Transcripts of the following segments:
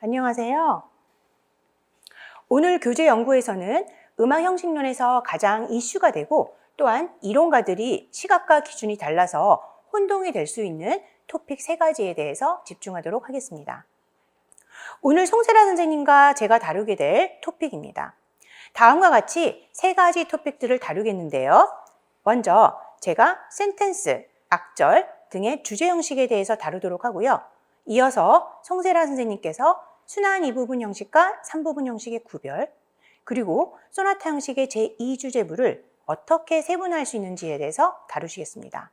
안녕하세요. 오늘 교재 연구에서는 음악 형식론에서 가장 이슈가 되고 또한 이론가들이 시각과 기준이 달라서 혼동이 될 수 있는 토픽 3가지에 대해서 집중하도록 하겠습니다. 오늘 송세라 선생님과 제가 다루게 될 토픽입니다. 다음과 같이 3가지 토픽들을 다루겠는데요. 먼저 제가 센텐스, 악절 등의 주제 형식에 대해서 다루도록 하고요. 이어서 송세라 선생님께서 순환 2부분 형식과 3부분 형식의 구별, 그리고 소나타 형식의 제2주제부를 어떻게 세분화할 수 있는지에 대해서 다루시겠습니다.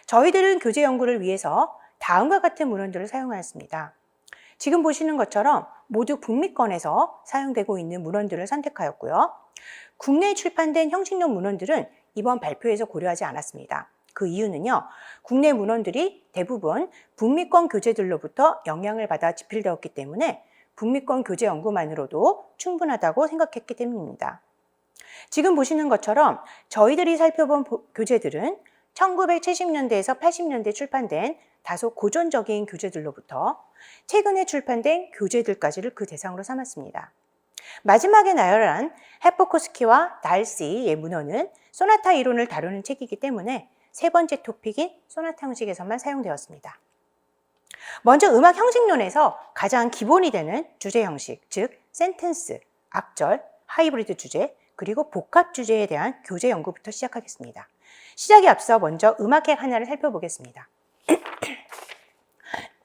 저희들은 교재 연구를 위해서 다음과 같은 문헌들을 사용하였습니다. 지금 보시는 것처럼 모두 북미권에서 사용되고 있는 문헌들을 선택하였고요. 국내에 출판된 형식론 문헌들은 이번 발표에서 고려하지 않았습니다. 그 이유는요, 국내 문헌들이 대부분 북미권 교재들로부터 영향을 받아 집필되었기 때문에 북미권 교재 연구만으로도 충분하다고 생각했기 때문입니다. 지금 보시는 것처럼 저희들이 살펴본 교재들은 1970년대에서 80년대 출판된 다소 고전적인 교재들로부터 최근에 출판된 교재들까지를 그 대상으로 삼았습니다. 마지막에 나열한 헤포코스키와 달시의 문헌은 소나타 이론을 다루는 책이기 때문에 3번째 토픽인 소나타 형식에서만 사용되었습니다. 먼저 음악 형식론에서 가장 기본이 되는 주제 형식, 즉 센텐스, 악절, 하이브리드 주제, 그리고 복합 주제에 대한 교재 연구부터 시작하겠습니다. 시작에 앞서 먼저 음악학 하나를 살펴보겠습니다.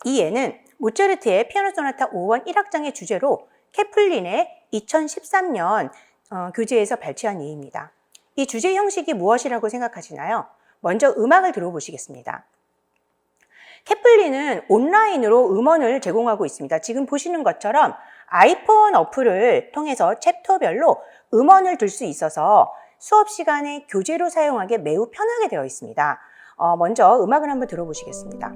이 예는 모차르트의 피아노 소나타 5번 1악장의 주제로 케플린의 2013년 교재에서 발췌한 예입니다. 이 주제 형식이 무엇이라고 생각하시나요? 먼저 음악을 들어보시겠습니다. 케플린은 온라인으로 음원을 제공하고 있습니다. 지금 보시는 것처럼 아이폰 어플을 통해서 챕터별로 음원을 들 수 있어서 수업 시간에 교재로 사용하기 매우 편하게 되어 있습니다. 먼저 음악을 한번 들어보시겠습니다.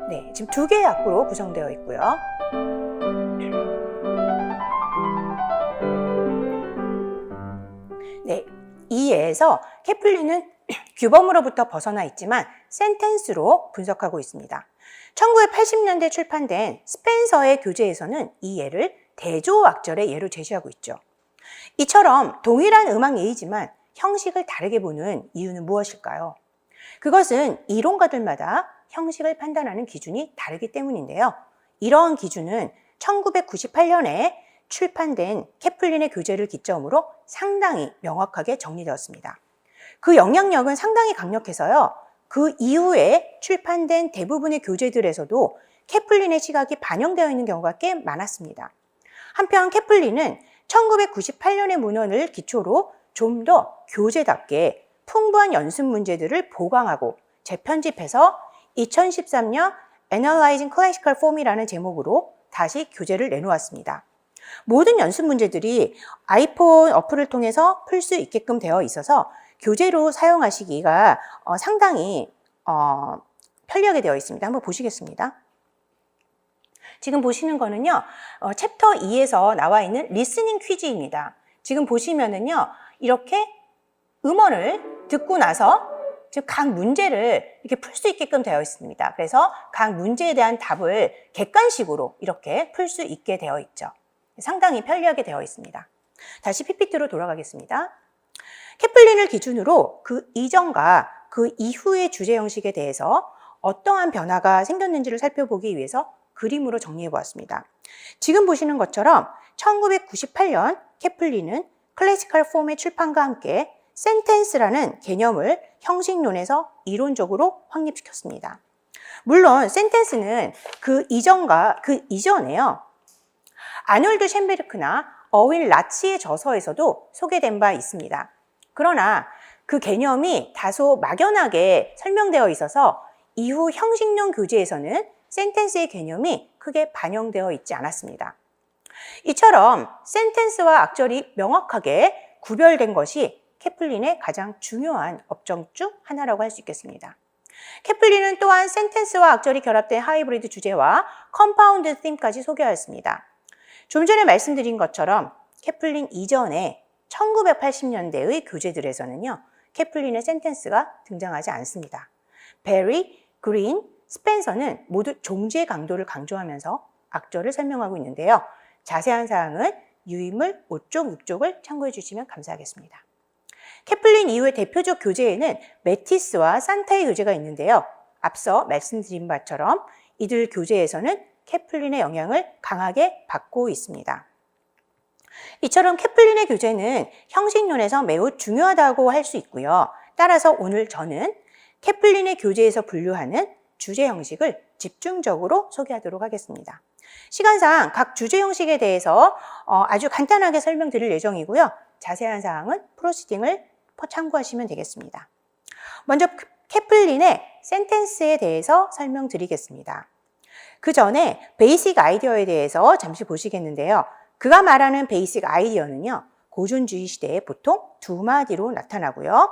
네, 지금 2개의 악보로 구성되어 있고요. 네, 이 예에서 케플린은 규범으로부터 벗어나 있지만 센텐스로 분석하고 있습니다. 1980년대 출판된 스펜서의 교재에서는 이 예를 대조 악절의 예로 제시하고 있죠. 이처럼 동일한 음악 예이지만 형식을 다르게 보는 이유는 무엇일까요? 그것은 이론가들마다 형식을 판단하는 기준이 다르기 때문인데요. 이러한 기준은 1998년에 출판된 케플린의 교재를 기점으로 상당히 명확하게 정리되었습니다. 그 영향력은 상당히 강력해서요. 그 이후에 출판된 대부분의 교재들에서도 케플린의 시각이 반영되어 있는 경우가 꽤 많았습니다. 한편 케플린은 1998년의 문헌을 기초로 좀 더 교재답게 풍부한 연습 문제들을 보강하고 재편집해서 2013년 Analyzing Classical Form이라는 제목으로 다시 교재를 내놓았습니다. 모든 연습 문제들이 아이폰 어플을 통해서 풀 수 있게끔 되어 있어서 교재로 사용하시기가 상당히 편리하게 되어 있습니다. 한번 보시겠습니다. 지금 보시는 거는요, 챕터 2에서 나와 있는 리스닝 퀴즈입니다. 지금 보시면은요, 이렇게 음원을 듣고 나서 즉 각 문제를 이렇게 풀 수 있게끔 되어 있습니다. 그래서 각 문제에 대한 답을 객관식으로 이렇게 풀 수 있게 되어 있죠. 상당히 편리하게 되어 있습니다. 다시 PPT로 돌아가겠습니다. 케플린을 기준으로 그 이전과 그 이후의 주제 형식에 대해서 어떠한 변화가 생겼는지를 살펴보기 위해서 그림으로 정리해 보았습니다. 지금 보시는 것처럼 1998년 케플린은 클래시컬 폼의 출판과 함께 센텐스라는 개념을 형식론에서 이론적으로 확립시켰습니다. 물론 센텐스는 그 이전과 그 이전에요. 아놀드 셴베르크나 어윈 라치의 저서에서도 소개된 바 있습니다. 그러나 그 개념이 다소 막연하게 설명되어 있어서 이후 형식론 교재에서는 센텐스의 개념이 크게 반영되어 있지 않았습니다. 이처럼 센텐스와 악절이 명확하게 구별된 것이 케플린의 가장 중요한 업적 중 하나라고 할 수 있겠습니다. 케플린은 또한 센텐스와 악절이 결합된 하이브리드 주제와 컴파운드 팀까지 소개하였습니다. 좀 전에 말씀드린 것처럼 케플린 이전에 1980년대의 교재들에서는요, 케플린의 센텐스가 등장하지 않습니다. 베리, 그린, 스펜서는 모두 종지의 강도를 강조하면서 악절을 설명하고 있는데요. 자세한 사항은 유인물 5쪽, 6쪽을 참고해 주시면 감사하겠습니다. 케플린 이후의 대표적 교재에는 메티스와 산타의 교재가 있는데요. 앞서 말씀드린 바처럼 이들 교재에서는 케플린의 영향을 강하게 받고 있습니다. 이처럼 케플린의 교재는 형식론에서 매우 중요하다고 할 수 있고요. 따라서 오늘 저는 케플린의 교재에서 분류하는 주제 형식을 집중적으로 소개하도록 하겠습니다. 시간상 각 주제 형식에 대해서 아주 간단하게 설명드릴 예정이고요. 자세한 사항은 프로시딩을 참고하시면 되겠습니다. 먼저 케플린의 센텐스에 대해서 설명드리겠습니다. 그 전에 베이직 아이디어에 대해서 잠시 보시겠는데요. 그가 말하는 베이직 아이디어는요. 고전주의 시대에 보통 두 마디로 나타나고요.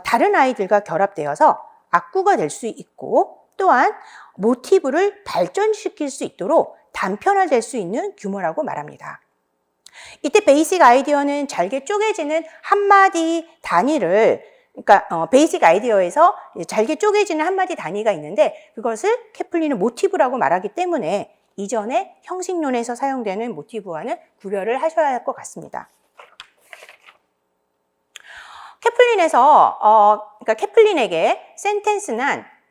다른 아이들과 결합되어서 악구가 될 수 있고 또한 모티브를 발전시킬 수 있도록 단편화될 수 있는 규모라고 말합니다. 이때 베이직 아이디어는 잘게 쪼개지는 한마디 단위를 베이직 아이디어에서 잘게 쪼개지는 한마디 단위가 있는데 그것을 케플린은 모티브라고 말하기 때문에 이전에 형식론에서 사용되는 모티브와는 구별을 하셔야 할 것 같습니다. 케플린에게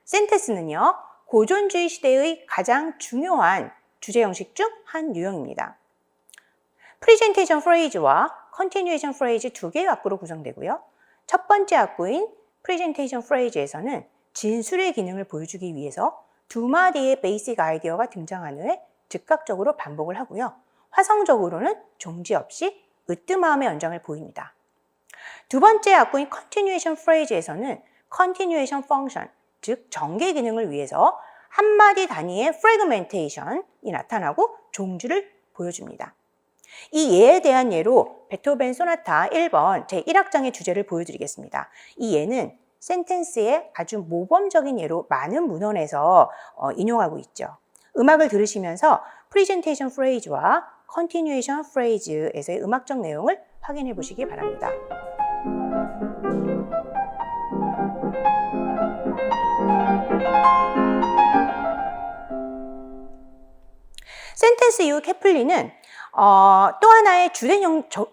센텐스는요, 고전주의 시대의 가장 중요한 주제 형식 중 한 유형입니다. 프리젠테이션 프레이즈와 컨티뉴에이션 프레이즈 두 개의 악구로 구성되고요. 첫 번째 악구인 프리젠테이션 프레이즈에서는 진술의 기능을 보여주기 위해서 두 마디의 베이직 아이디어가 등장한 후에 즉각적으로 반복을 하고요. 화성적으로는 종지 없이 으뜸마음의 연장을 보입니다. 두 번째 악구인 컨티뉴에이션 프레이즈에서는 컨티뉴에이션 펑션, 즉 전개 기능을 위해서 한마디 단위의 프래그멘테이션이 나타나고 종주를 보여줍니다. 이 예에 대한 예로 베토벤 소나타 1번 제1악장의 주제를 보여드리겠습니다. 이 예는 센텐스의 아주 모범적인 예로 많은 문헌에서 인용하고 있죠. 음악을 들으시면서 프리젠테이션 프레이즈와 컨티뉴에이션 프레이즈에서의 음악적 내용을 확인해 보시기 바랍니다. 센텐스 이후 케플린은 또 하나의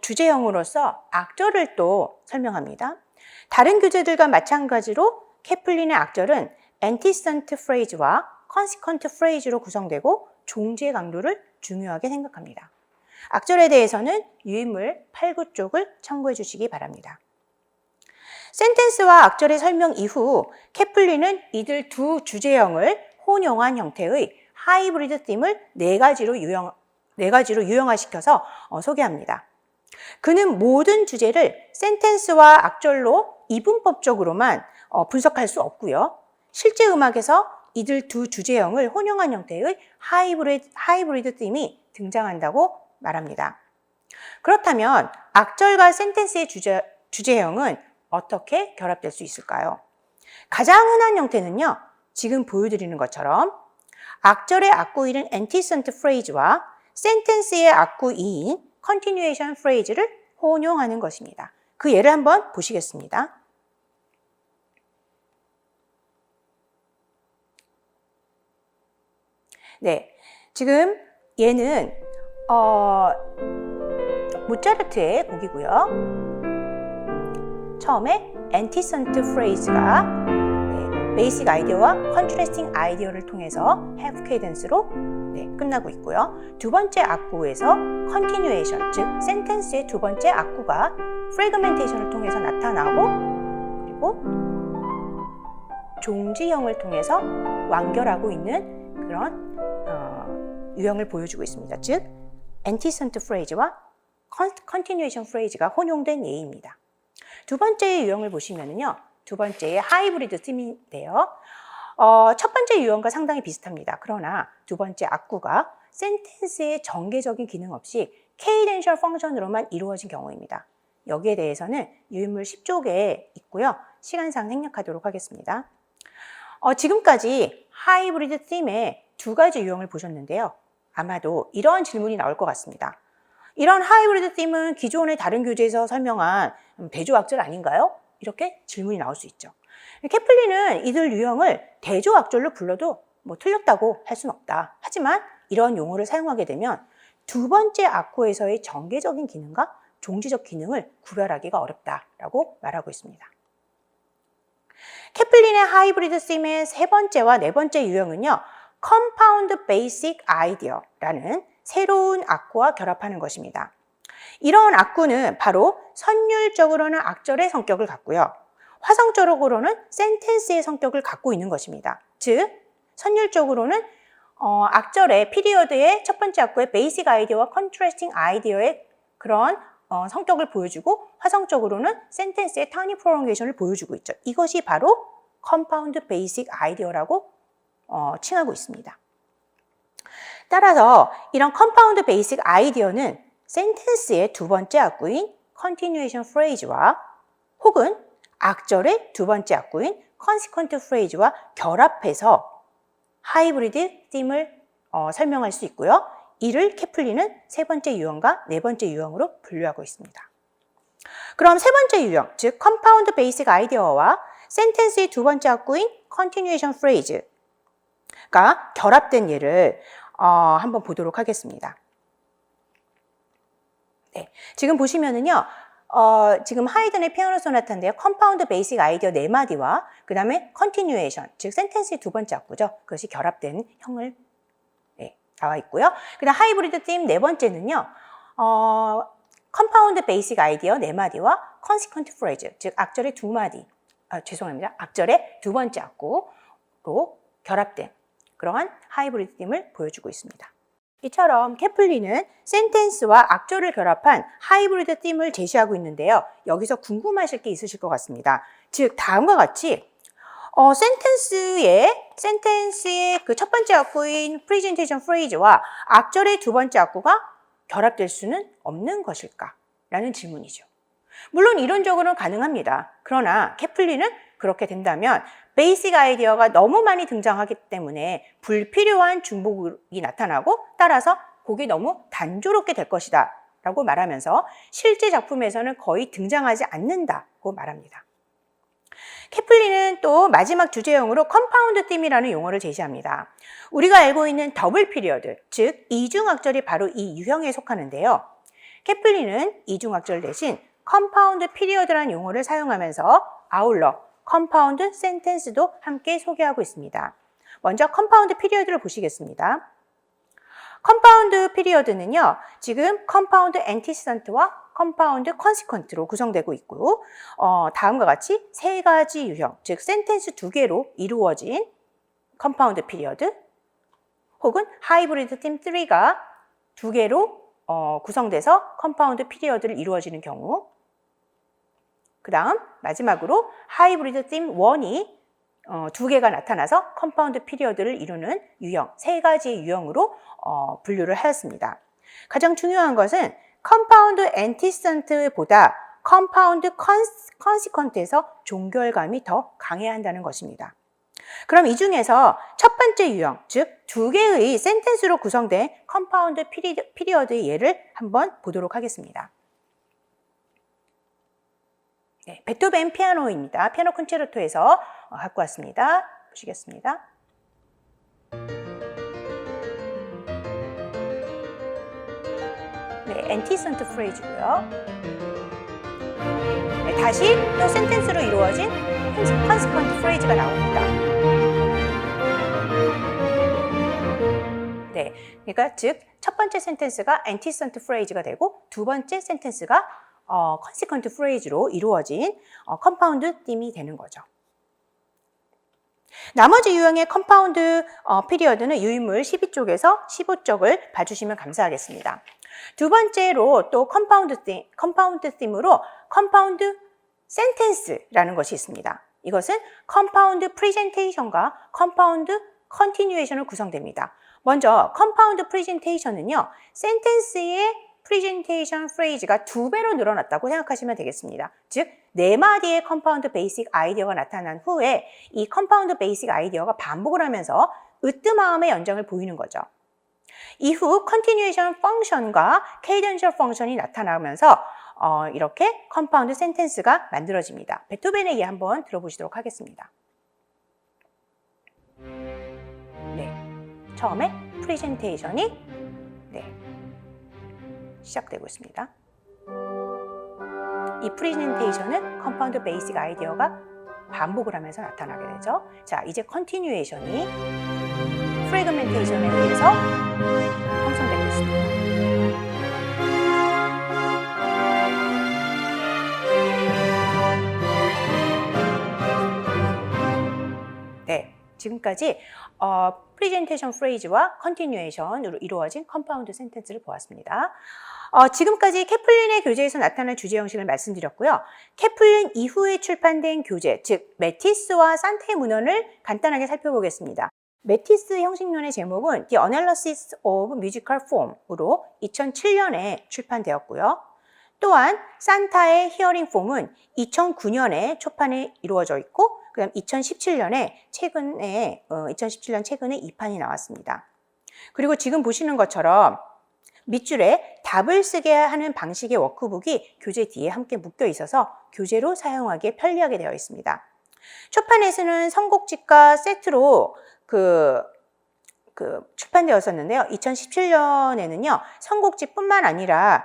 주제형으로서 악절을 또 설명합니다. 다른 교재들과 마찬가지로 케플린의 악절은 antecedent phrase와 consequent phrase로 구성되고 종지의 강도를 중요하게 생각합니다. 악절에 대해서는 유인물 8, 9쪽을 참고해 주시기 바랍니다. 센텐스와 악절의 설명 이후 케플린은 이들 두 주제형을 혼용한 형태의 하이브리드 팀을 네 가지로 유형화시켜서 소개합니다. 그는 모든 주제를 센텐스와 악절로 이분법적으로만 분석할 수 없고요. 실제 음악에서 이들 두 주제형을 혼용한 형태의 하이브리드 팀이 등장한다고 말합니다. 그렇다면 악절과 센텐스의 주제형은 어떻게 결합될 수 있을까요? 가장 흔한 형태는요. 지금 보여드리는 것처럼 악절의 악구이는 antecedent phrase와 센텐스의 악구이인 continuation phrase를 혼용하는 것입니다. 그 예를 한번 보시겠습니다. 네, 지금 얘는 모차르트의 곡이고요. 처음에 antecedent phrase가 베이직 아이디어와 컨트래스팅 아이디어를 통해서 half cadence로 끝나고 있고요. 두 번째 악구에서 continuation, 즉 센텐스의 두 번째 악구가 fragmentation을 통해서 나타나고 그리고 종지형을 통해서 완결하고 있는 그런 유형을 보여주고 있습니다. 즉 antecedent phrase와 continuation phrase가 혼용된 예입니다. 두 번째 유형을 보시면은요. 두 번째의 하이브리드 팀인데요. 첫 번째 유형과 상당히 비슷합니다. 그러나 두 번째 악구가 센텐스의 전개적인 기능 없이 케이덴셜 펑션으로만 이루어진 경우입니다. 여기에 대해서는 유인물 10쪽에 있고요. 시간상 생략하도록 하겠습니다. 지금까지 하이브리드 팀의 두 가지 유형을 보셨는데요. 아마도 이런 질문이 나올 것 같습니다. 이런 하이브리드 팀은 기존의 다른 교재에서 설명한 대조 악절 아닌가요? 이렇게 질문이 나올 수 있죠. 케플린은 이들 유형을 대조악절로 불러도 뭐 틀렸다고 할 수는 없다. 하지만 이런 용어를 사용하게 되면 두 번째 악호에서의 전개적인 기능과 종지적 기능을 구별하기가 어렵다라고 말하고 있습니다. 케플린의 하이브리드 sim의 세 번째와 네 번째 유형은요, Compound Basic Idea라는 새로운 악호와 결합하는 것입니다. 이런 악구는 바로 선율적으로는 악절의 성격을 갖고요. 화성적으로는 센텐스의 성격을 갖고 있는 것입니다. 즉, 선율적으로는 악절의 피리어드의 첫 번째 악구의 베이직 아이디어와 컨트래스팅 아이디어의 그런 성격을 보여주고 화성적으로는 센텐스의 타니 프롤ongේ션을 보여주고 있죠. 이것이 바로 컴파운드 베이직 아이디어라고 칭하고 있습니다. 따라서 이런 컴파운드 베이직 아이디어는 센텐스의 두 번째 악구인 continuation phrase와 혹은 악절의 두 번째 악구인 consequent phrase와 결합해서 하이브리드 theme을 설명할 수 있고요. 이를 케플린은 세 번째 유형과 네 번째 유형으로 분류하고 있습니다. 그럼 세 번째 유형, 즉 compound basic idea와 센텐스의 두 번째 악구인 continuation phrase가 결합된 예를 한번 보도록 하겠습니다. 네, 지금 보시면은요, 지금 하이든의 피아노 소나타인데요. 컴파운드 베이직 아이디어 네 마디와 그 다음에 컨티뉴에이션, 즉 센텐스의 두 번째 악구죠. 그것이 결합된 형을 나와 있고요. 그 다음 하이브리드 팀 네 번째는요. 컴파운드 베이직 아이디어 네 마디와 컨시퀀트 프레이즈, 즉 악절의 두 마디, 죄송합니다. 악절의 두 번째 악구로 결합된 그러한 하이브리드 팀을 보여주고 있습니다. 이처럼 케플린은 센텐스와 악절을 결합한 하이브리드 팀을 제시하고 있는데요. 여기서 궁금하실 게 있으실 것 같습니다. 즉 다음과 같이 센텐스의 그 첫 번째 악구인 프레젠테이션 프레이즈와 악절의 두 번째 악구가 결합될 수는 없는 것일까? 라는 질문이죠. 물론 이론적으로는 가능합니다. 그러나 케플린은 그렇게 된다면 베이직 아이디어가 너무 많이 등장하기 때문에 불필요한 중복이 나타나고 따라서 곡이 너무 단조롭게 될 것이다 라고 말하면서 실제 작품에서는 거의 등장하지 않는다고 말합니다. 케플린은 또 마지막 주제형으로 컴파운드 팀이라는 용어를 제시합니다. 우리가 알고 있는 더블 피리어드, 즉 이중악절이 바로 이 유형에 속하는데요. 케플린은 이중악절 대신 컴파운드 피리어드라는 용어를 사용하면서 아울러 컴파운드 센텐스도 함께 소개하고 있습니다. 먼저 컴파운드 피리어드를 보시겠습니다. 컴파운드 피리어드는요, 지금 컴파운드 엔티시던트와 컴파운드 컨시퀀트로 구성되고 있고, 다음과 같이 세 가지 유형, 즉 센텐스 두 개로 이루어진 컴파운드 피리어드, 혹은 하이브리드 팀 3가 두 개로 구성돼서 컴파운드 피리어드를 이루어지는 경우, 그 다음 마지막으로 하이브리드 팀 1이 두 개가 나타나서 컴파운드 피리어드를 이루는 유형, 세 가지의 유형으로 분류를 하였습니다. 가장 중요한 것은 컴파운드 엔티시던트보다 컴파운드 컨시퀀트에서 종결감이 더 강해야 한다는 것입니다. 그럼 이 중에서 첫 번째 유형, 즉 두 개의 센텐스로 구성된 컴파운드 피리어드의 예를 한번 보도록 하겠습니다. 네, 베토벤 피아노입니다. 피아노 콘체르토에서 갖고 왔습니다. 보시겠습니다. 네, 엔티시던트 프레이즈고요. 네, 다시 또 센텐스로 이루어진 컨시퀀트 프레이즈가 나옵니다. 네, 그러니까 즉 첫 번째 센텐스가 엔티시던트 프레이즈가 되고 두 번째 센텐스가 컨시퀀트 프레이즈로 이루어진 컴파운드 팀이 되는 거죠. 나머지 유형의 컴파운드 피리어드는 유인물 12쪽에서 15쪽을 봐주시면 감사하겠습니다. 두 번째로 또 컴파운드 팀으로 컴파운드 센텐스라는 것이 있습니다. 이것은 컴파운드 프레젠테이션과 컴파운드 컨티뉴에이션으로 구성됩니다. 먼저 컴파운드 프레젠테이션은요, 센텐스의 프레젠테이션 프레이즈가 2배로 늘어났다고 생각하시면 되겠습니다. 즉, 4마디의 컴파운드 베이직 아이디어가 나타난 후에 이 컴파운드 베이직 아이디어가 반복을 하면서 으뜸마음의 연장을 보이는 거죠. 이후 컨티뉴에이션 펑션과 케이던셜 펑션이 나타나면서 이렇게 컴파운드 센텐스가 만들어집니다. 베토벤의 예 한번 들어보시도록 하겠습니다. 네, 처음에 프레젠테이션이 시작되고 있습니다. 이 프레젠테이션은 컴파운드 베이직 아이디어가 반복을 하면서 나타나게 되죠. 자, 이제 컨티뉴에이션이 프래그멘테이션에 의해서 형성되고 있습니다. 네, 지금까지 프레젠테이션 프레이즈와 컨티뉴에이션으로 이루어진 컴파운드 센텐스를 보았습니다. 지금까지 케플린의 교재에서 나타난 주제 형식을 말씀드렸고요. 케플린 이후에 출판된 교재, 즉 메티스와 산타의 문헌을 간단하게 살펴보겠습니다. 메티스 형식론의 제목은 The Analysis of Musical Form으로 2007년에 출판되었고요. 또한 산타의 히어링 폼은 2009년에 초판이 이루어져 있고 그다음 2017년 최근에 2판이 나왔습니다. 그리고 지금 보시는 것처럼 밑줄에 답을 쓰게 하는 방식의 워크북이 교재 뒤에 함께 묶여 있어서 교재로 사용하기에 편리하게 되어 있습니다. 초판에서는 선곡집과 세트로 출판되었었는데요. 2017년에는요, 선곡집뿐만 아니라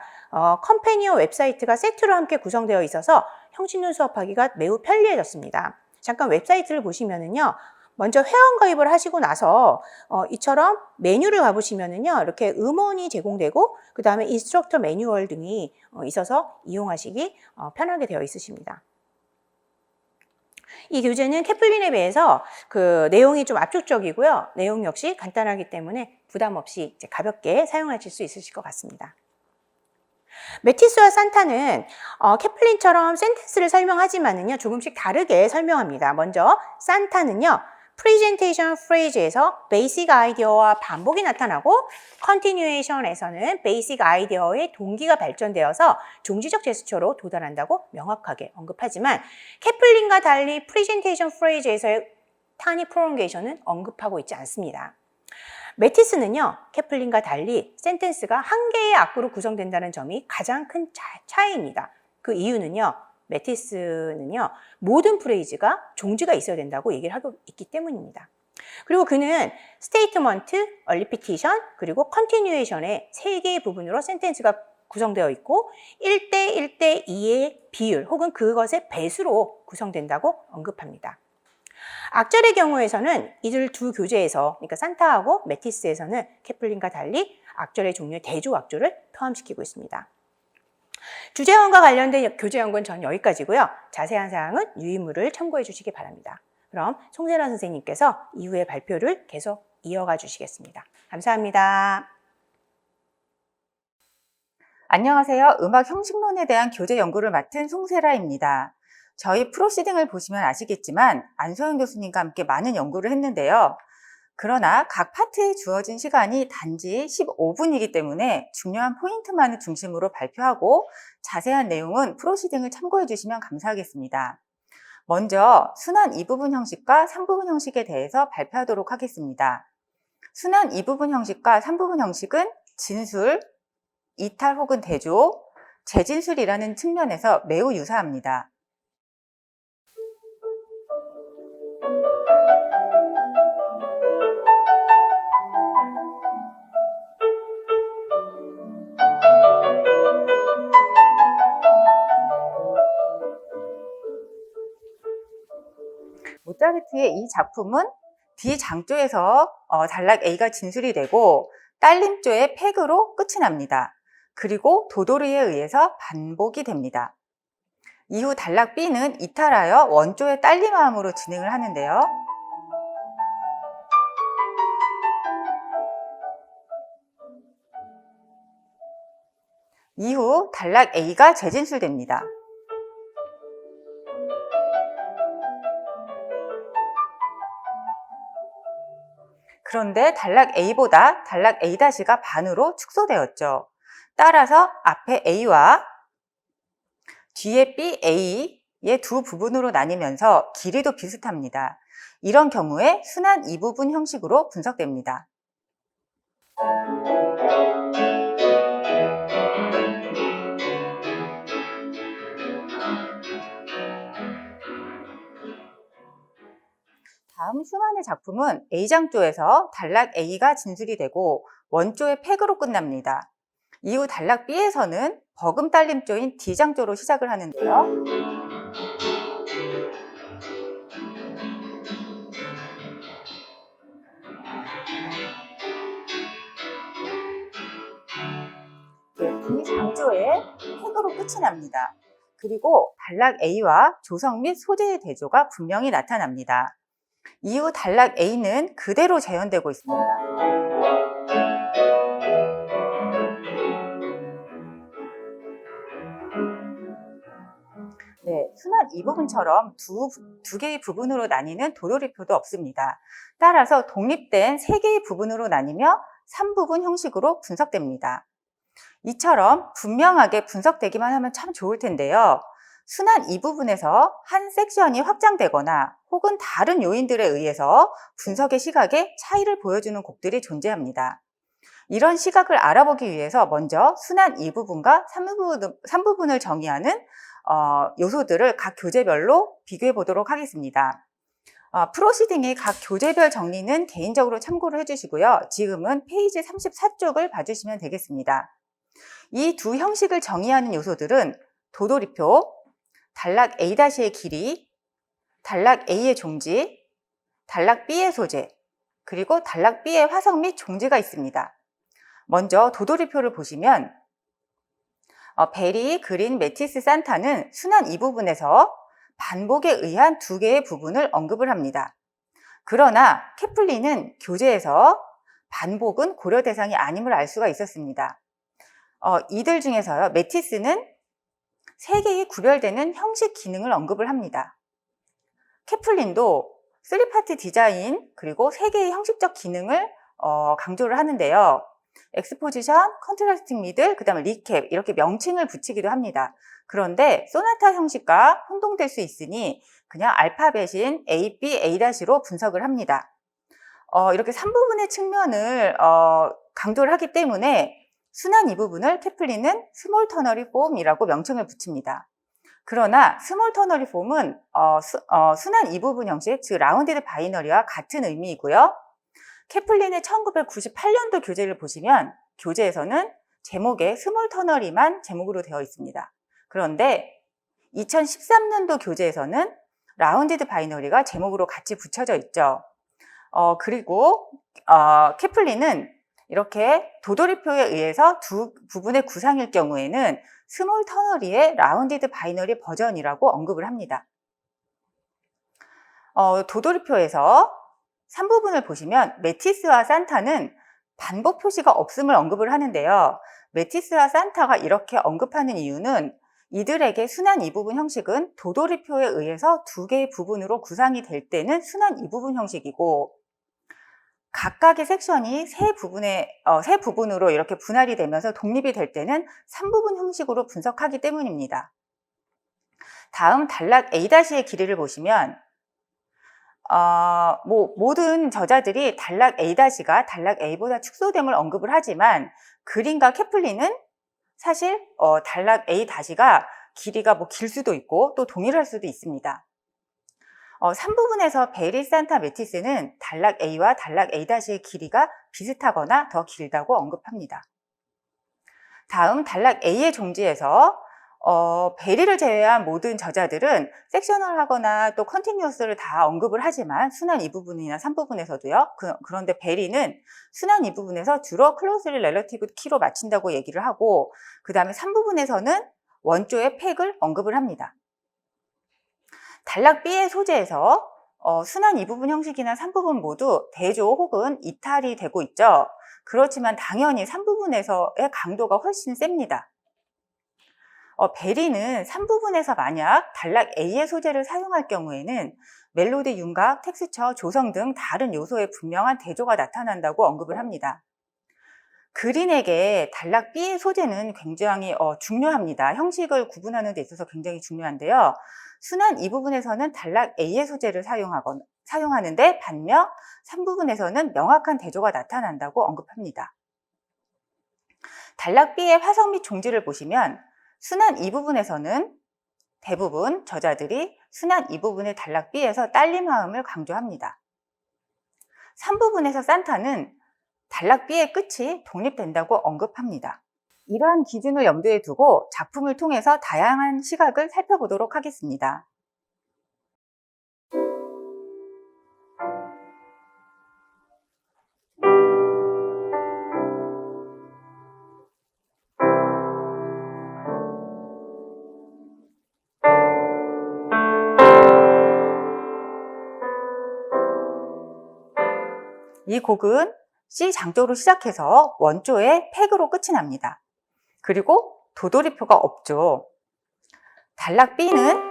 컴패니언 웹사이트가 세트로 함께 구성되어 있어서 형식론 수업하기가 매우 편리해졌습니다. 잠깐 웹사이트를 보시면은요, 먼저 회원 가입을 하시고 나서 이처럼 메뉴를 가보시면은요, 이렇게 음원이 제공되고 그 다음에 인스트럭터 매뉴얼 등이 있어서 이용하시기 편하게 되어 있으십니다. 이 교재는 케플린에 비해서 내용이 좀 압축적이고요. 내용 역시 간단하기 때문에 부담 없이 이제 가볍게 사용하실 수 있으실 것 같습니다. 메티스와 산타는 케플린처럼 센텐스를 설명하지만은요, 조금씩 다르게 설명합니다. 먼저 산타는요, 프레젠테이션 프레이즈에서 베이직 아이디어와 반복이 나타나고 컨티뉴에이션에서는 베이직 아이디어의 동기가 발전되어서 종지적 제스처로 도달한다고 명확하게 언급하지만 케플린과 달리 프레젠테이션 프레이즈에서의 타니 프롤ongation 언급하고 있지 않습니다. 메티스는요, 케플린과 달리 센텐스가 한 개의 악구로 구성된다는 점이 가장 큰 차이입니다. 그 이유는요, 메티스는요, 모든 프레이즈가 종지가 있어야 된다고 얘기를 하고 있기 때문입니다. 그리고 그는 스테이트먼트, 얼리피티션, 그리고 컨티뉴에이션의 세 개의 부분으로 센텐스가 구성되어 있고 1대 1대 2의 비율 혹은 그것의 배수로 구성된다고 언급합니다. 악절의 경우에서는 이들 두 교재에서, 그러니까 산타하고 메티스에서는 케플린과 달리 악절의 종류의 대조 악조를 포함시키고 있습니다. 주제원과 관련된 교재 연구는 전 여기까지고요. 자세한 사항은 유의물을 참고해 주시기 바랍니다. 그럼 송세라 선생님께서 이후의 발표를 계속 이어가 주시겠습니다. 감사합니다. 안녕하세요. 음악 형식론에 대한 교재 연구를 맡은 송세라입니다. 저희 프로시딩을 보시면 아시겠지만 안소영 교수님과 함께 많은 연구를 했는데요. 그러나 각 파트에 주어진 시간이 단지 15분이기 때문에 중요한 포인트만을 중심으로 발표하고 자세한 내용은 프로시딩을 참고해 주시면 감사하겠습니다. 먼저 순환 2부분 형식과 3부분 형식에 대해서 발표하도록 하겠습니다. 순환 2부분 형식과 3부분 형식은 진술, 이탈 혹은 대조, 재진술이라는 측면에서 매우 유사합니다. 모차르트의 이 작품은 D장조에서 단락 A가 진술이 되고 딸림조의 팩으로 끝이 납니다. 그리고 도돌이에 의해서 반복이 됩니다. 이후 단락 B는 이탈하여 원조의 딸림화음으로 진행을 하는데요. 이후 단락 A가 재진술됩니다. 그런데 단락 A보다 단락 A-가 반으로 축소되었죠. 따라서 앞에 A와 뒤에 B, A의 두 부분으로 나뉘면서 길이도 비슷합니다. 이런 경우에 순환 2부분 형식으로 분석됩니다. 다음 순환의 작품은 A장조에서 단락 A가 진술이 되고 원조의 팩으로 끝납니다. 이후 단락 B에서는 버금 딸림조인 D장조로 시작을 하는데요. D장조의 팩으로 끝이 납니다. 그리고 단락 A와 조성 및 소재의 대조가 분명히 나타납니다. 이후 단락 A는 그대로 재현되고 있습니다. 네, 순환 이 부분처럼 두 개의 부분으로 나뉘는 도돌이표도 없습니다. 따라서 독립된 세 개의 부분으로 나뉘며 3부분 형식으로 분석됩니다. 이처럼 분명하게 분석되기만 하면 참 좋을 텐데요. 순환 이 부분에서 한 섹션이 확장되거나 혹은 다른 요인들에 의해서 분석의 시각에 차이를 보여주는 곡들이 존재합니다. 이런 시각을 알아보기 위해서 먼저 순환 이 부분과 3부분을 정의하는 요소들을 각 교재별로 비교해 보도록 하겠습니다. 프로시딩의 각 교재별 정리는 개인적으로 참고를 해주시고요. 지금은 페이지 34쪽을 봐주시면 되겠습니다. 이 두 형식을 정의하는 요소들은 도돌이표, 단락 A-의 길이, 단락 A의 종지, 단락 B의 소재, 그리고 단락 B의 화성 및 종지가 있습니다. 먼저 도돌이표를 보시면 베리, 그린, 메티스, 산타는 순환 이 부분에서 반복에 의한 두 개의 부분을 언급을 합니다. 그러나 케플린은 교재에서 반복은 고려 대상이 아님을 알 수가 있었습니다. 이들 중에서요, 메티스는 세 개의 구별되는 형식 기능을 언급을 합니다. 케플린도 3파트 디자인 그리고 세 개의 형식적 기능을 강조를 하는데요. 엑스포지션, 컨트라스팅 미들, 그 다음에 리캡 이렇게 명칭을 붙이기도 합니다. 그런데 소나타 형식과 혼동될 수 있으니 그냥 알파벳인 A, B, A-로 분석을 합니다. 이렇게 3부분의 측면을 강조를 하기 때문에 순환 이 부분을 케플린은 스몰 터너리 폼이라고 명칭을 붙입니다. 그러나 스몰 터너리 폼은 순환 이 부분 형식, 즉 라운디드 바이너리와 같은 의미이고요. 케플린의 1998년도 교재를 보시면 교재에서는 제목에 스몰 터너리만 제목으로 되어 있습니다. 그런데 2013년도 교재에서는 라운디드 바이너리가 제목으로 같이 붙여져 있죠. 그리고 케플린은 이렇게 도돌이표에 의해서 두 부분의 구상일 경우에는 스몰 터너리의 라운디드 바이너리 버전이라고 언급을 합니다. 도돌이표에서 3부분을 보시면 메티스와 산타는 반복 표시가 없음을 언급을 하는데요. 메티스와 산타가 이렇게 언급하는 이유는 이들에게 순환 이 부분 형식은 도돌이표에 의해서 두 개의 부분으로 구상이 될 때는 순환 이 부분 형식이고 각각의 섹션이 세 부분으로 이렇게 분할이 되면서 독립이 될 때는 3부분 형식으로 분석하기 때문입니다. 다음 단락 A-의 길이를 보시면 모든 저자들이 단락 A-가 단락 A보다 축소됨을 언급을 하지만 그린과 케플린은 사실 단락 A-가 길이가 길 수도 있고 또 동일할 수도 있습니다. 3부분에서 베리, 산타, 메티스는 단락 A와 단락 A-의 길이가 비슷하거나 더 길다고 언급합니다. 다음 단락 A의 종지에서 베리를 제외한 모든 저자들은 섹셔널하거나 또 컨티뉴어스를 다 언급을 하지만 순환 이 부분이나 3부분에서도요. 그런데 베리는 순환 이 부분에서 주로 클로즈리 렐러티브 키로 맞춘다고 얘기를 하고 그 다음에 3부분에서는 원조의 팩을 언급을 합니다. 단락 B의 소재에서 순환 이 부분 형식이나 3부분 모두 대조 혹은 이탈이 되고 있죠. 그렇지만 당연히 3부분에서의 강도가 훨씬 셉니다. 베리는 3부분에서 만약 단락 A의 소재를 사용할 경우에는 멜로디, 윤곽, 텍스처, 조성 등 다른 요소의 분명한 대조가 나타난다고 언급을 합니다. 그린에게 단락 B의 소재는 굉장히 중요합니다. 형식을 구분하는 데 있어서 굉장히 중요한데요. 순환 이 부분에서는 단락 A의 소재를 사용하는데 반면 3부분에서는 명확한 대조가 나타난다고 언급합니다. 단락 B의 화성 및 종지를 보시면 순환 이 부분에서는 대부분 저자들이 순환 이 부분의 단락 B에서 딸림화음을 강조합니다. 3부분에서 산타는 단락 B의 끝이 독립된다고 언급합니다. 이러한 기준을 염두에 두고 작품을 통해서 다양한 시각을 살펴보도록 하겠습니다. 이 곡은 C 장조로 시작해서 원조의 팩으로 끝이 납니다. 그리고 도돌이표가 없죠. 단락 B는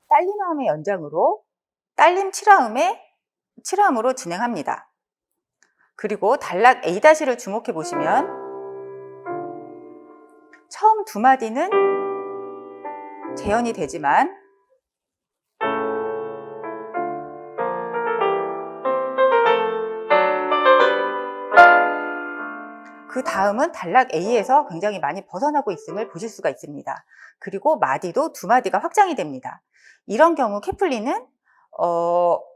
딸림화음의 연장으로 딸림 7화음으로 진행합니다. 그리고 단락 A-를 주목해 보시면 처음 두 마디는 재현이 되지만 그 다음은 단락 A에서 굉장히 많이 벗어나고 있음을 보실 수가 있습니다. 그리고 마디도 두 마디가 확장이 됩니다. 이런 경우 케플리는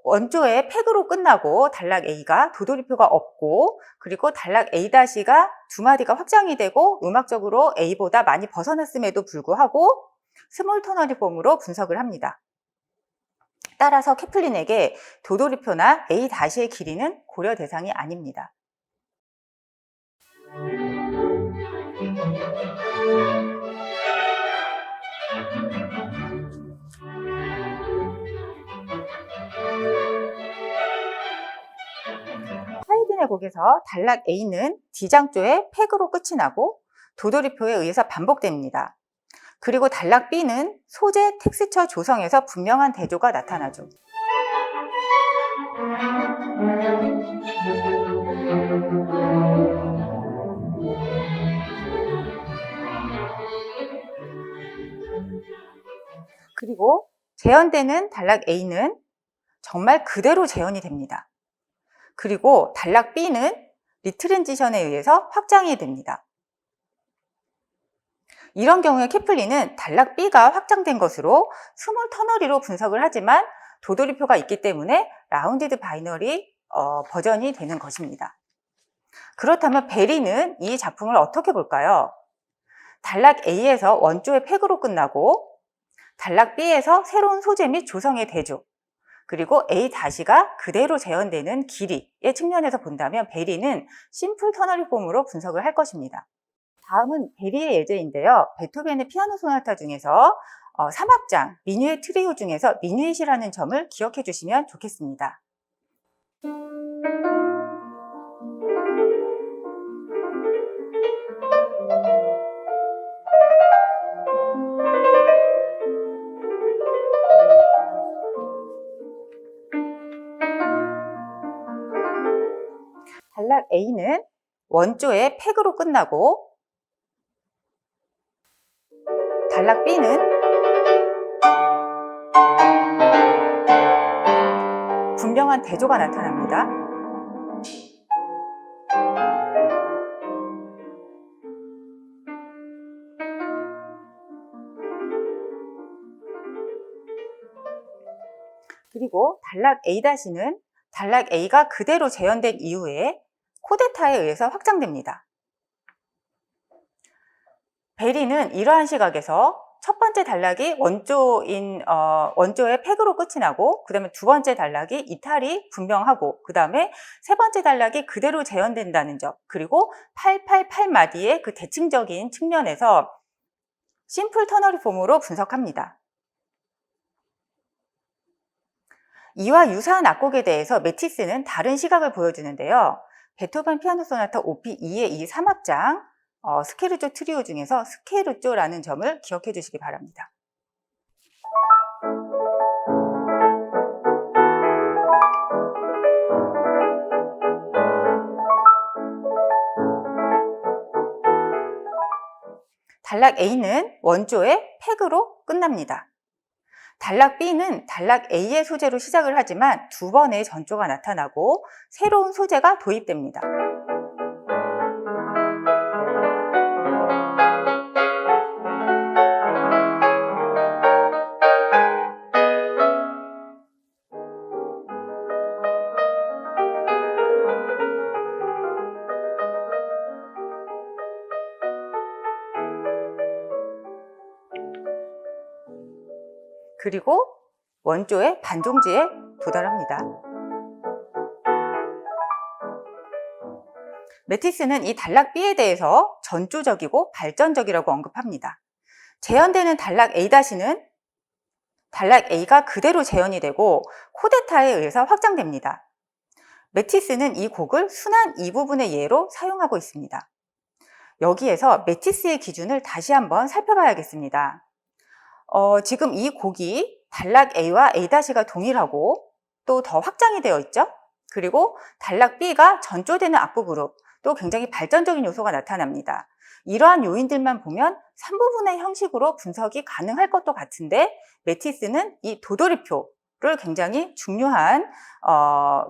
원조의 팩으로 끝나고 단락 A가 도돌이표가 없고 그리고 단락 A-가 두 마디가 확장이 되고 음악적으로 A보다 많이 벗어났음에도 불구하고 스몰 터너리 폼으로 분석을 합니다. 따라서 케플린에게 도돌이표나 A-의 길이는 고려 대상이 아닙니다. 하이든의 곡에서 단락 A는 D장조의 팩으로 끝이 나고 도돌이표에 의해서 반복됩니다. 그리고 단락 B는 소재 텍스처 조성에서 분명한 대조가 나타나죠. 그리고 재현되는 단락 A는 정말 그대로 재현이 됩니다. 그리고 단락 B는 리트랜지션에 의해서 확장이 됩니다. 이런 경우에 케플린은 단락 B가 확장된 것으로 스몰 터너리로 분석을 하지만 도돌이표가 있기 때문에 라운디드 바이너리 버전이 되는 것입니다. 그렇다면 베리는 이 작품을 어떻게 볼까요? 단락 A에서 원조의 팩으로 끝나고 단락 B에서 새로운 소재 및 조성의 대조, 그리고 A-가 그대로 재현되는 길이의 측면에서 본다면 베리는 심플 터너리 폼으로 분석을 할 것입니다. 다음은 베리의 예제인데요. 베토벤의 피아노 소나타 중에서 3악장 미뉴엣 트리오 중에서 미뉴엣이라는 점을 기억해 주시면 좋겠습니다. 단락 A는 원조의 팩으로 끝나고 단락 B는 분명한 대조가 나타납니다. 그리고 단락 A-는 단락 A가 그대로 재현된 이후에 코데타에 의해서 확장됩니다. 베리는 이러한 시각에서 첫 번째 단락이 원조의 팩으로 끝이 나고 그 다음에 두 번째 단락이 이탈이 분명하고 그 다음에 세 번째 단락이 그대로 재현된다는 점, 그리고 888마디의 그 대칭적인 측면에서 심플 터너리 폼으로 분석합니다. 이와 유사한 악곡에 대해서 매티스는 다른 시각을 보여주는데요. 베토벤 피아노 소나타 OP2의 이 3악장 스케르조 트리오 중에서 스케르조라는 점을 기억해 주시기 바랍니다. 단락 A는 원조의 팩으로 끝납니다. 단락 B는 단락 A의 소재로 시작을 하지만 두 번의 전조가 나타나고 새로운 소재가 도입됩니다. 그리고 원조의 반종지에 도달합니다. 매티스는 이 단락 B에 대해서 전조적이고 발전적이라고 언급합니다. 재현되는 단락 A-는 단락 A가 그대로 재현이 되고 코데타에 의해서 확장됩니다. 매티스는 이 곡을 순환 이 부분의 예로 사용하고 있습니다. 여기에서 매티스의 기준을 다시 한번 살펴봐야겠습니다. 지금 이 곡이 단락 A와 A-가 동일하고 또 더 확장이 되어 있죠. 그리고 단락 B가 전조되는 악보그룹, 또 굉장히 발전적인 요소가 나타납니다. 이러한 요인들만 보면 3부분의 형식으로 분석이 가능할 것도 같은데 매티스는 이 도돌이표를 굉장히 중요한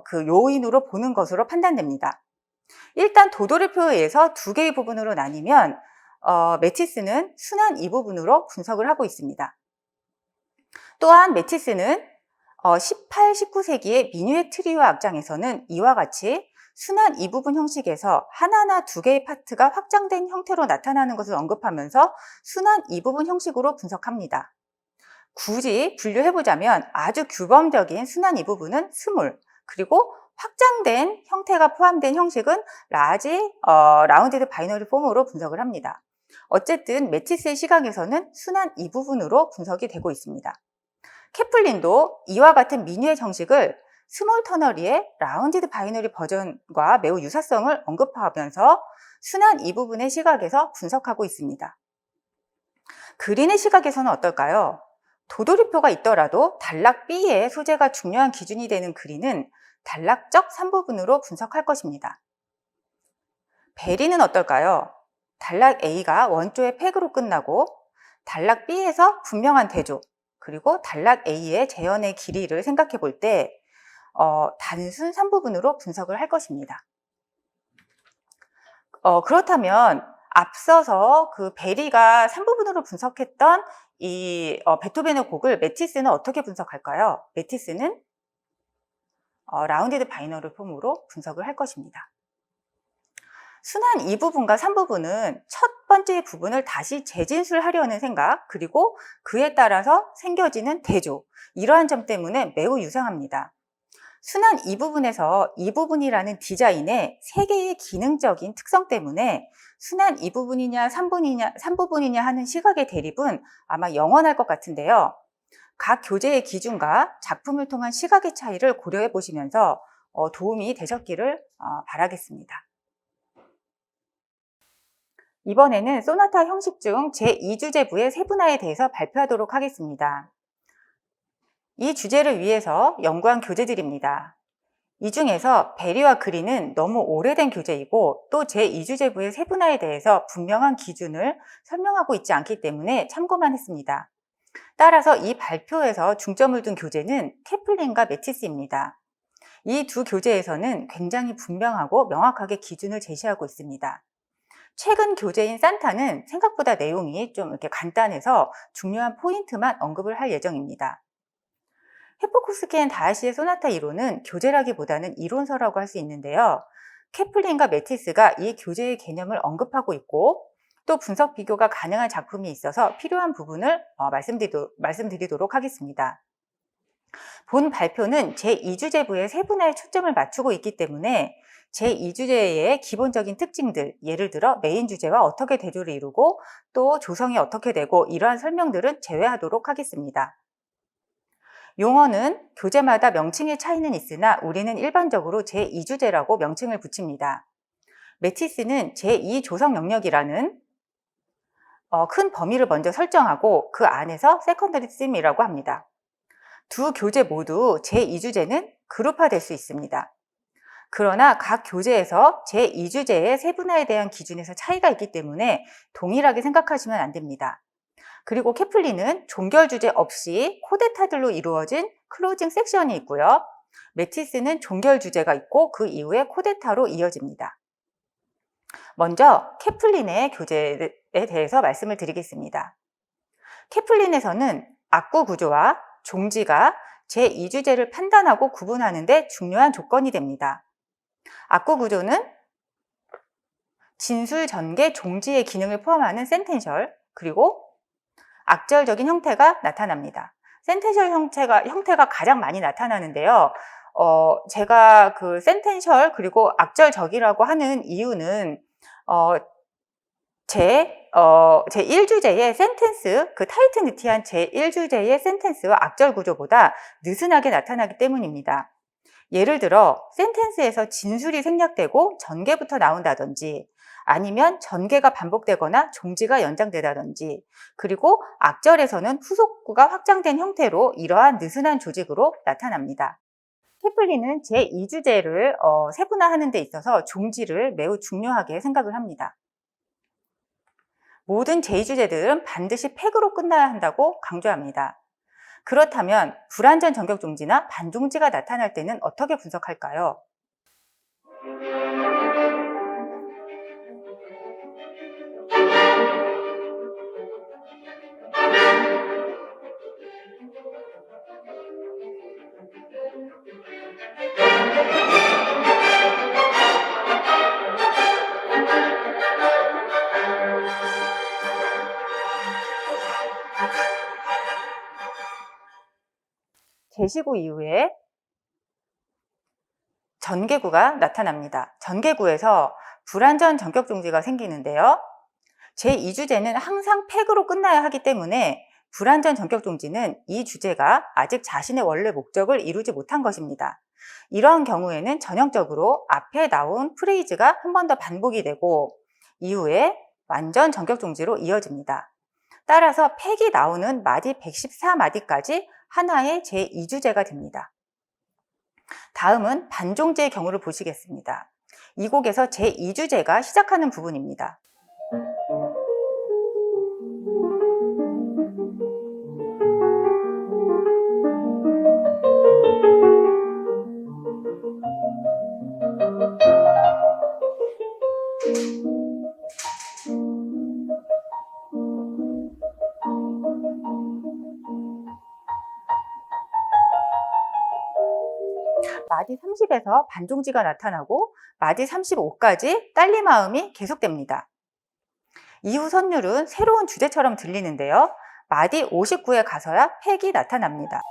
그 요인으로 보는 것으로 판단됩니다. 일단 도돌이표에 의해서 두 개의 부분으로 나뉘면 매티스는 순환 이 부분으로 분석을 하고 있습니다. 또한 매티스는 18, 19세기의 민요의 트리오 악장에서는 이와 같이 순환 이 부분 형식에서 하나나 두 개의 파트가 확장된 형태로 나타나는 것을 언급하면서 순환 이 부분 형식으로 분석합니다. 굳이 분류해보자면 아주 규범적인 순환 이 부분은 스몰, 그리고 확장된 형태가 포함된 형식은 라지, 라운디드 바이너리 폼으로 분석을 합니다. 어쨌든 매티스의 시각에서는 순환 이 부분으로 분석이 되고 있습니다. 케플린도 이와 같은 민요의 정식을 스몰 터너리의 라운디드 바이너리 버전과 매우 유사성을 언급하면서 순환 이 부분의 시각에서 분석하고 있습니다. 그린의 시각에서는 어떨까요? 도돌이표가 있더라도 단락 B의 소재가 중요한 기준이 되는 그린은 단락적 3부분으로 분석할 것입니다. 베리는 어떨까요? 단락 A가 원조의 팩으로 끝나고 단락 B에서 분명한 대조, 그리고 단락 A의 재현의 길이를 생각해 볼 때 단순 3부분으로 분석을 할 것입니다. 그렇다면 앞서서 그 베리가 3부분으로 분석했던 이 베토벤의 곡을 매티스는 어떻게 분석할까요? 매티스는 라운디드 바이너리 폼으로 분석을 할 것입니다. 순환 2부분과 3부분은 첫 번째 부분을 다시 재진술하려는 생각, 그리고 그에 따라서 생겨지는 대조, 이러한 점 때문에 매우 유사합니다. 순환 2부분에서 2부분이라는 디자인의 세 개의 기능적인 특성 때문에 순환 2부분이냐 3부분이냐 하는 시각의 대립은 아마 영원할 것 같은데요. 각 교재의 기준과 작품을 통한 시각의 차이를 고려해 보시면서 도움이 되셨기를 바라겠습니다. 이번에는 소나타 형식 중 제2주제부의 세분화에 대해서 발표하도록 하겠습니다. 이 주제를 위해서 연구한 교재들입니다. 이 중에서 베리와 그린은 너무 오래된 교재이고 또 제2주제부의 세분화에 대해서 분명한 기준을 설명하고 있지 않기 때문에 참고만 했습니다. 따라서 이 발표에서 중점을 둔 교재는 케플린과 매티스입니다. 이 두 교재에서는 굉장히 분명하고 명확하게 기준을 제시하고 있습니다. 최근 교재인 산타는 생각보다 내용이 좀 이렇게 간단해서 중요한 포인트만 언급을 할 예정입니다. 헤포코스키엔 다하시의 소나타 이론은 교재라기보다는 이론서라고 할 수 있는데요. 케플린과 매티스가 이 교재의 개념을 언급하고 있고 또 분석 비교가 가능한 작품이 있어서 필요한 부분을 말씀드리도록 하겠습니다. 본 발표는 제2주제부의 세분화에 초점을 맞추고 있기 때문에 제2주제의 기본적인 특징들, 예를 들어 메인 주제와 어떻게 대조를 이루고 또 조성이 어떻게 되고 이러한 설명들은 제외하도록 하겠습니다. 용어는 교재마다 명칭의 차이는 있으나 우리는 일반적으로 제2주제라고 명칭을 붙입니다. 매티스는 제2조성 영역이라는 큰 범위를 먼저 설정하고 그 안에서 세컨더리 씀이라고 합니다. 두 교재 모두 제2주제는 그룹화될 수 있습니다. 그러나 각 교재에서 제2주제의 세분화에 대한 기준에서 차이가 있기 때문에 동일하게 생각하시면 안 됩니다. 그리고 케플린은 종결 주제 없이 코데타들로 이루어진 클로징 섹션이 있고요. 메티스는 종결 주제가 있고 그 이후에 코데타로 이어집니다. 먼저 케플린의 교재에 대해서 말씀을 드리겠습니다. 케플린에서는 악구 구조와 종지가 제2주제를 판단하고 구분하는 데 중요한 조건이 됩니다. 악구 구조는 진술, 전개, 종지의 기능을 포함하는 센텐셜, 그리고 악절적인 형태가 나타납니다. 센텐셜 형태가 가장 많이 나타나는데요. 제가 그 센텐셜 그리고 악절적이라고 하는 이유는 제1주제의 센텐스, 그 타이트니티한 제1주제의 센텐스와 악절 구조보다 느슨하게 나타나기 때문입니다. 예를 들어 센텐스에서 진술이 생략되고 전개부터 나온다든지, 아니면 전개가 반복되거나 종지가 연장되다든지, 그리고 악절에서는 후속구가 확장된 형태로 이러한 느슨한 조직으로 나타납니다. 케플린은 제2주제를 세분화하는 데 있어서 종지를 매우 중요하게 생각을 합니다. 모든 제2주제들은 반드시 팩으로 끝나야 한다고 강조합니다. 그렇다면 불완전 전격 종지나 반종지가 나타날 때는 어떻게 분석할까요? 제시구 이후에 전개구가 나타납니다. 전개구에서 불완전 전격 종지가 생기는데요. 제2주제는 항상 팩으로 끝나야 하기 때문에 불완전 전격 종지는 이 주제가 아직 자신의 원래 목적을 이루지 못한 것입니다. 이러한 경우에는 전형적으로 앞에 나온 프레이즈가 한 번 더 반복이 되고 이후에 완전 전격 종지로 이어집니다. 따라서 팩이 나오는 마디 114마디까지 하나의 제2주제가 됩니다. 다음은 반종지의 경우를 보시겠습니다. 이 곡에서 제2주제가 시작하는 부분입니다. 마디 30에서 반종지가 나타나고 마디 35까지 딸리마음이 계속됩니다. 이후 선율은 새로운 주제처럼 들리는데요. 마디 59에 가서야 팩이 나타납니다.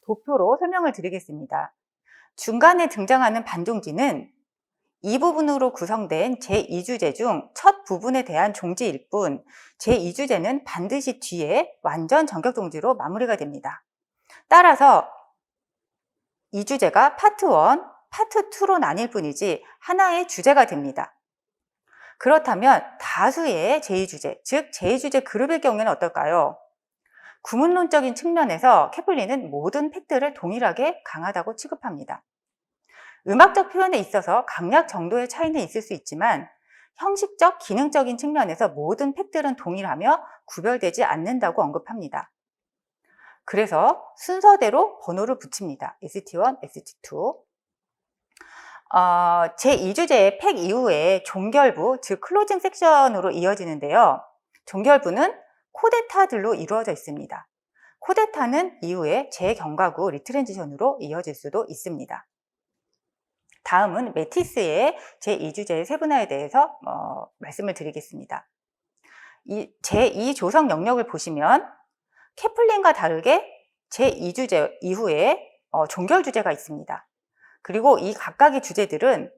도표로 설명을 드리겠습니다. 중간에 등장하는 반종지는 이 부분으로 구성된 제2주제 중 첫 부분에 대한 종지일 뿐 제2주제는 반드시 뒤에 완전 전격 종지로 마무리가 됩니다. 따라서 이 주제가 파트 1, 파트 2로 나뉠 뿐이지 하나의 주제가 됩니다. 그렇다면 다수의 제2주제, 즉 제2주제 그룹의 경우에는 어떨까요? 구문론적인 측면에서 케플린은 모든 팩트를 동일하게 강하다고 취급합니다. 음악적 표현에 있어서 강약 정도의 차이는 있을 수 있지만 형식적, 기능적인 측면에서 모든 팩트는 동일하며 구별되지 않는다고 언급합니다. 그래서 순서대로 번호를 붙입니다. ST1, ST2. 제2주제의 팩 이후에 종결부, 즉 클로징 섹션으로 이어지는데요. 종결부는 코데타들로 이루어져 있습니다. 코데타는 이후에 재경과구 리트랜지션으로 이어질 수도 있습니다. 다음은 메티스의 제2주제의 세분화에 대해서 말씀을 드리겠습니다. 이 제2조성 영역을 보시면 케플린과 다르게 제2주제 이후에 종결주제가 있습니다. 그리고 이 각각의 주제들은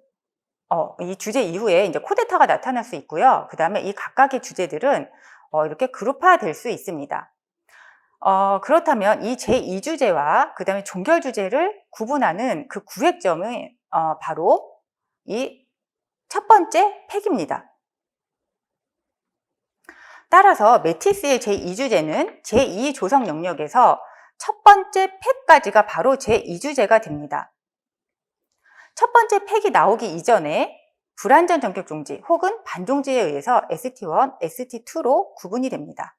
이 주제 이후에 이제 코데타가 나타날 수 있고요. 그 다음에 이 각각의 주제들은 이렇게 그룹화될 수 있습니다. 그렇다면 이 제2주제와 그 다음에 종결 주제를 구분하는 그 구획점은 바로 이 첫 번째 팩입니다. 따라서 매티스의 제2주제는 제2조성 영역에서 첫 번째 팩까지가 바로 제2주제가 됩니다. 첫 번째 팩이 나오기 이전에 불완전 전격 종지 혹은 반종지에 의해서 ST1, ST2로 구분이 됩니다.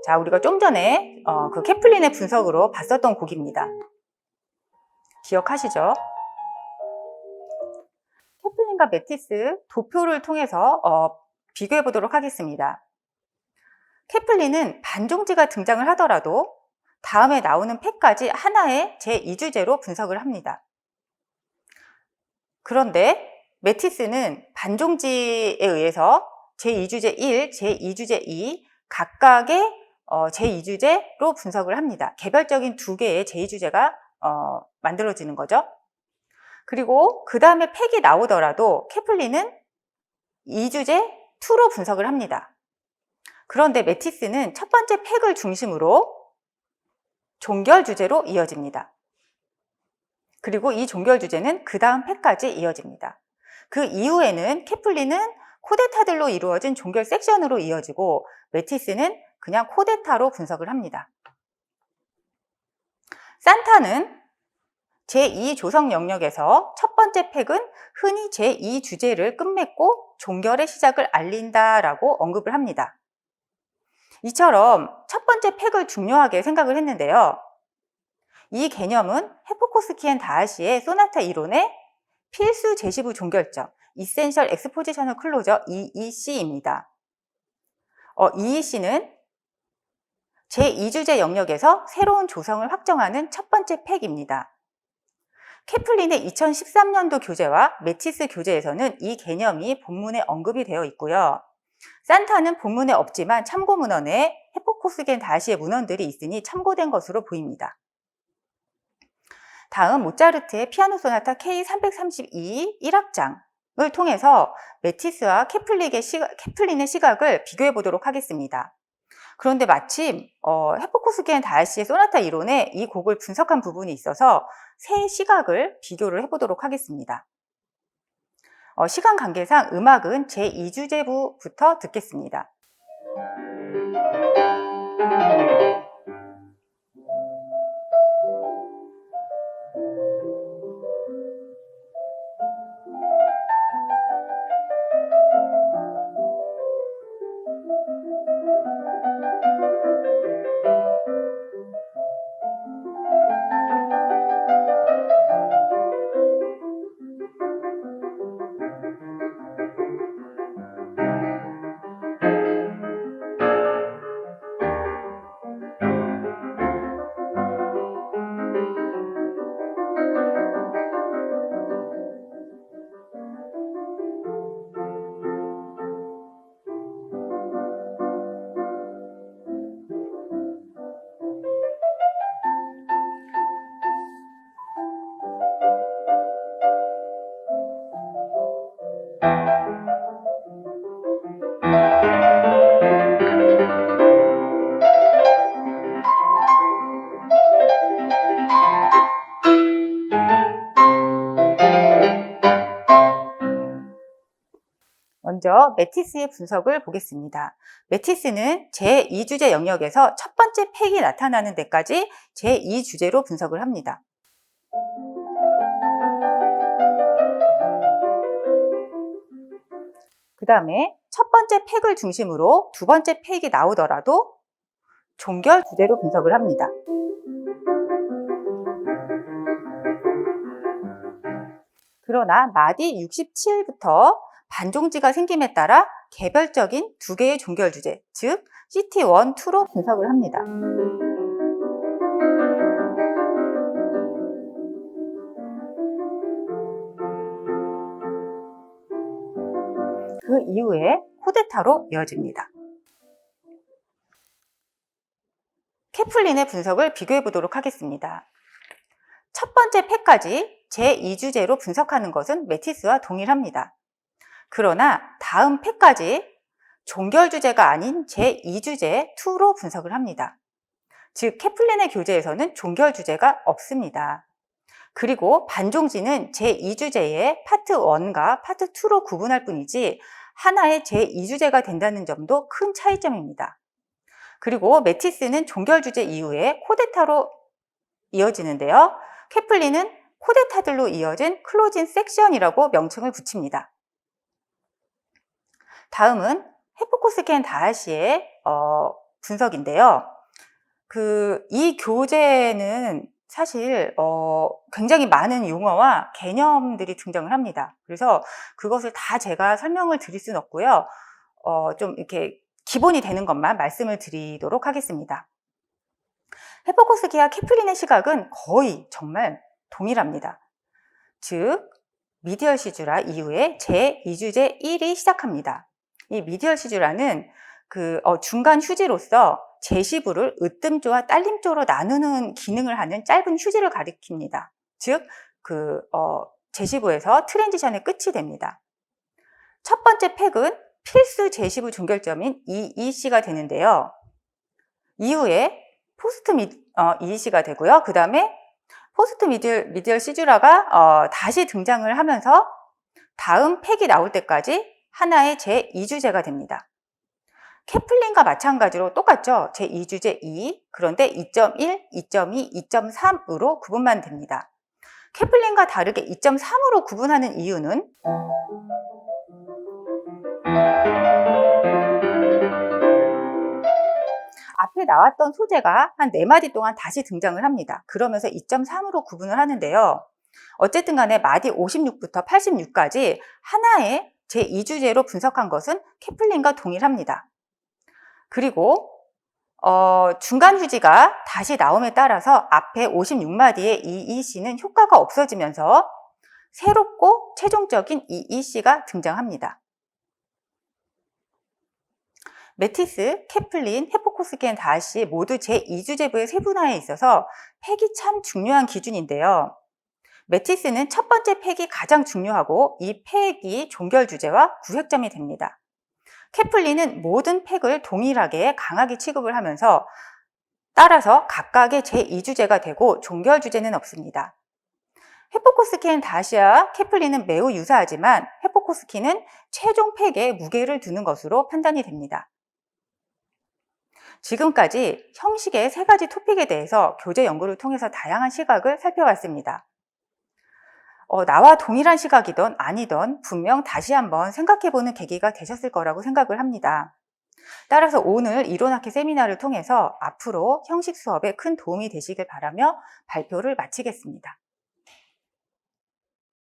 자, 우리가 좀 전에 그 케플린의 분석으로 봤었던 곡입니다. 기억하시죠? 케플린과 매티스 도표를 통해서 비교해 보도록 하겠습니다. 케플린은 반종지가 등장을 하더라도 다음에 나오는 팩까지 하나의 제2주제로 분석을 합니다. 그런데 매티스는 반종지에 의해서 제2주제 1, 제2주제 2 각각의 제2주제로 분석을 합니다. 개별적인 두 개의 제2주제가 만들어지는 거죠. 그리고 그 다음에 팩이 나오더라도 케플린은 2주제 2로 분석을 합니다. 그런데 매티스는 첫 번째 팩을 중심으로 종결 주제로 이어집니다. 그리고 이 종결 주제는 그 다음 팩까지 이어집니다. 그 이후에는 케플린은 코데타들로 이루어진 종결 섹션으로 이어지고 매티스는 그냥 코데타로 분석을 합니다. 산타는 제2조성 영역에서 첫 번째 팩은 흔히 제2주제를 끝맺고 종결의 시작을 알린다라고 언급을 합니다. 이처럼 첫 번째 팩을 중요하게 생각을 했는데요. 이 개념은 헤포코스키 앤 다하시의 소나타 이론의 필수 제시부 종결점, Essential Expositional Closure EEC입니다. EEC는 제2주제 영역에서 새로운 조성을 확정하는 첫 번째 팩입니다. 케플린의 2013년도 교재와 매티스 교재에서는 이 개념이 본문에 언급이 되어 있고요. 산타는 본문에 없지만 참고 문헌에 헤포코스키 앤 다하시의 문헌들이 있으니 참고된 것으로 보입니다. 다음 모차르트의 피아노 소나타 K332 1악장을 통해서 매티스와 케플린의 시각을 비교해 보도록 하겠습니다. 그런데 마침 헤포코스키 앤 다하시의 소나타 이론에 이 곡을 분석한 부분이 있어서 세 시각을 비교를 해보도록 하겠습니다. 시간 관계상 음악은 제2주제부부터 듣겠습니다. 먼저 매티스의 분석을 보겠습니다. 매티스는 제2주제 영역에서 첫 번째 팩이 나타나는 데까지 제2주제로 분석을 합니다. 그 다음에 첫 번째 팩을 중심으로 두 번째 팩이 나오더라도 종결 주제로 분석을 합니다. 그러나 마디 67부터 반종지가 생김에 따라 개별적인 두 개의 종결 주제, 즉 CT1, 2로 분석을 합니다. 그 이후에 코데타로 이어집니다. 케플린의 분석을 비교해 보도록 하겠습니다. 첫 번째 팩까지 제2주제로 분석하는 것은 매티스와 동일합니다. 그러나 다음 팩까지 종결주제가 아닌 제2주제 2로 분석을 합니다. 즉 케플린의 교재에서는 종결주제가 없습니다. 그리고 반종지는 제2주제의 파트 1과 파트 2로 구분할 뿐이지 하나의 제2주제가 된다는 점도 큰 차이점입니다. 그리고 매티스는 종결주제 이후에 코데타로 이어지는데요. 케플린은 코데타들로 이어진 클로징 섹션이라고 명칭을 붙입니다. 다음은 헤포코스키 앤 다하시의 분석인데요. 이 교재는 사실 굉장히 많은 용어와 개념들이 등장을 합니다. 그래서 그것을 다 제가 설명을 드릴 수는 없고요. 좀 이렇게 기본이 되는 것만 말씀을 드리도록 하겠습니다. 헤포코스키와 케플린의 시각은 거의 정말 동일합니다. 즉 미디얼 시주라 이후에 제2주제 1이 시작합니다. 이 미디얼 시주라는 중간 휴지로서 제시부를 으뜸조와 딸림조로 나누는 기능을 하는 짧은 휴지를 가리킵니다. 즉, 제시부에서 트랜지션의 끝이 됩니다. 첫 번째 팩은 필수 제시부 종결점인 EEC가 되는데요. 이후에 포스트 EEC가 되고요. 그 다음에 포스트 미디얼 시주라가 다시 등장을 하면서 다음 팩이 나올 때까지 하나의 제2주제가 됩니다. 케플린과 마찬가지로 똑같죠. 제2주제 2, 그런데 2.1, 2.2, 2.3으로 구분만 됩니다. 케플린과 다르게 2.3으로 구분하는 이유는 앞에 나왔던 소재가 한 4마디 동안 다시 등장을 합니다. 그러면서 2.3으로 구분을 하는데요. 어쨌든 간에 마디 56부터 86까지 하나의 제2주제로 분석한 것은 케플린과 동일합니다. 그리고 중간 휴지가 다시 나옴에 따라서 앞에 56마디의 EEC는 효과가 없어지면서 새롭고 최종적인 EEC가 등장합니다. 매티스, 케플린, 헤포코스키 앤 다하시 모두 제2주제부의 세분화에 있어서 팩이 참 중요한 기준인데요. 매티스는 첫 번째 팩이 가장 중요하고 이 팩이 종결주제와 구획점이 됩니다. 케플린은 모든 팩을 동일하게 강하게 취급을 하면서 따라서 각각의 제2주제가 되고 종결주제는 없습니다. 헤포코스키 앤 다하시와 케플린은 매우 유사하지만 헤포코스키는 최종 팩에 무게를 두는 것으로 판단이 됩니다. 지금까지 형식의 3가지 토픽에 대해서 교재 연구를 통해서 다양한 시각을 살펴봤습니다. 나와 동일한 시각이든 아니든 분명 다시 한번 생각해보는 계기가 되셨을 거라고 생각을 합니다. 따라서 오늘 이론학회 세미나를 통해서 앞으로 형식 수업에 큰 도움이 되시길 바라며 발표를 마치겠습니다.